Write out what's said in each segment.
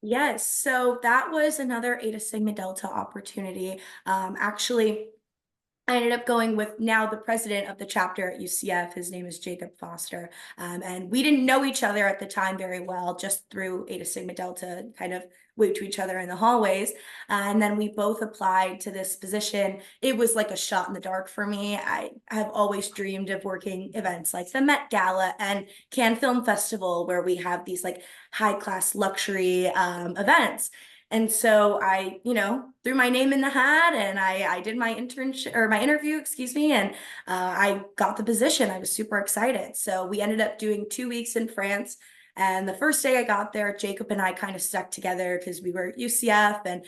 Yes, so that was another Eta Sigma Delta opportunity. Actually, I ended up going with now the president of the chapter at UCF. His name is Jacob Foster. And we didn't know each other at the time very well, just through Eta Sigma Delta, kind of waved to each other in the hallways. And then we both applied to this position. It was like a shot in the dark for me. I have always dreamed of working events like the Met Gala and Cannes Film Festival, where we have these like high class luxury events. And so I, threw my name in the hat and I did my internship or my interview, excuse me, and I got the position. I was super excited. So we ended up doing 2 weeks in France. And the first day I got there, Jacob and I kind of stuck together because we were at UCF and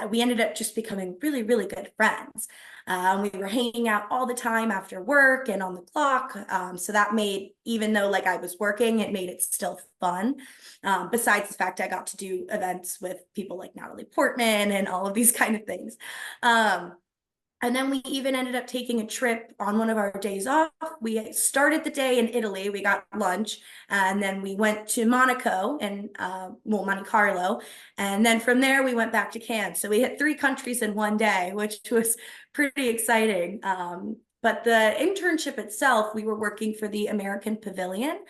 we ended up just becoming really, really good friends. We were hanging out all the time after work and on the clock. So that made, even though like I was working, it made it still fun. Besides the fact I got to do events with people like Natalie Portman and all of these kind of things. Um, and then we even ended up taking a trip on one of our days off. We started the day in Italy. We got lunch, and then we went to Monaco and Monte Carlo, and then from there we went back to Cannes. So we hit 3 countries in one day, which was pretty exciting. But the internship itself, we were working for the American Pavilion.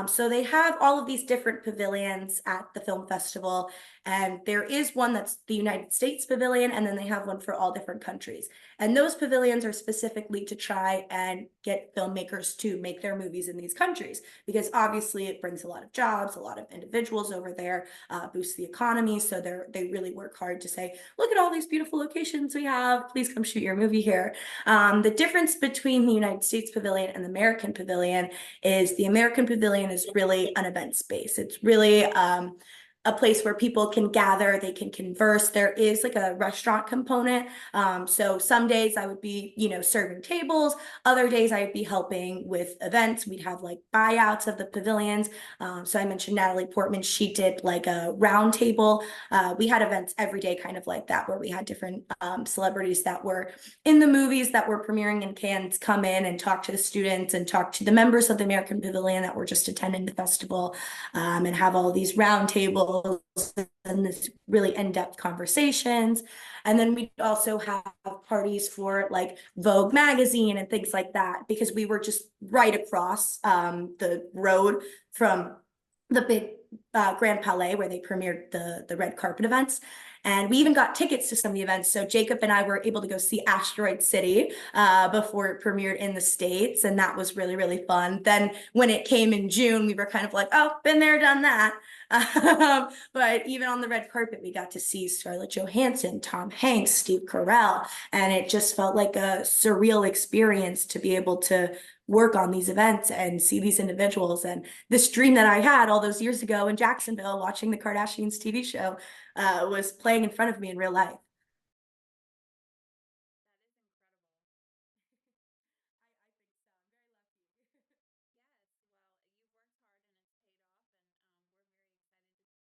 So they have all of these different pavilions at the film festival, and there is one that's the United States Pavilion, and then they have one for all different countries. And those pavilions are specifically to try and get filmmakers to make their movies in these countries, because obviously it brings a lot of jobs, a lot of individuals over there, boosts the economy. So they really work hard to say, look at all these beautiful locations we have, please come shoot your movie here. The difference between the United States Pavilion and the American Pavilion is the American Pavilion is really an event space. It's really a place where people can gather, they can converse. There is like a restaurant component. So some days I would be, serving tables. Other days I would be helping with events. We'd have like buyouts of the pavilions. So I mentioned Natalie Portman. She did like a round table. We had events every day kind of like that, where we had different celebrities that were in the movies that were premiering in Cannes come in and talk to the students and talk to the members of the American Pavilion that were just attending the festival, and have all these round tables and this really in-depth conversations. And then we also have parties for like Vogue magazine and things like that, because we were just right across the road from the big Grand Palais where they premiered the red carpet events. And we even got tickets to some of the events. So Jacob and I were able to go see Asteroid City before it premiered in the States. And that was really, really fun. Then when it came in June, we were kind of like, oh, been there, done that. But even on the red carpet, we got to see Scarlett Johansson, Tom Hanks, Steve Carell. And it just felt like a surreal experience to be able to work on these events and see these individuals. And this dream that I had all those years ago in Jacksonville watching the Kardashians TV show was playing in front of me in real life.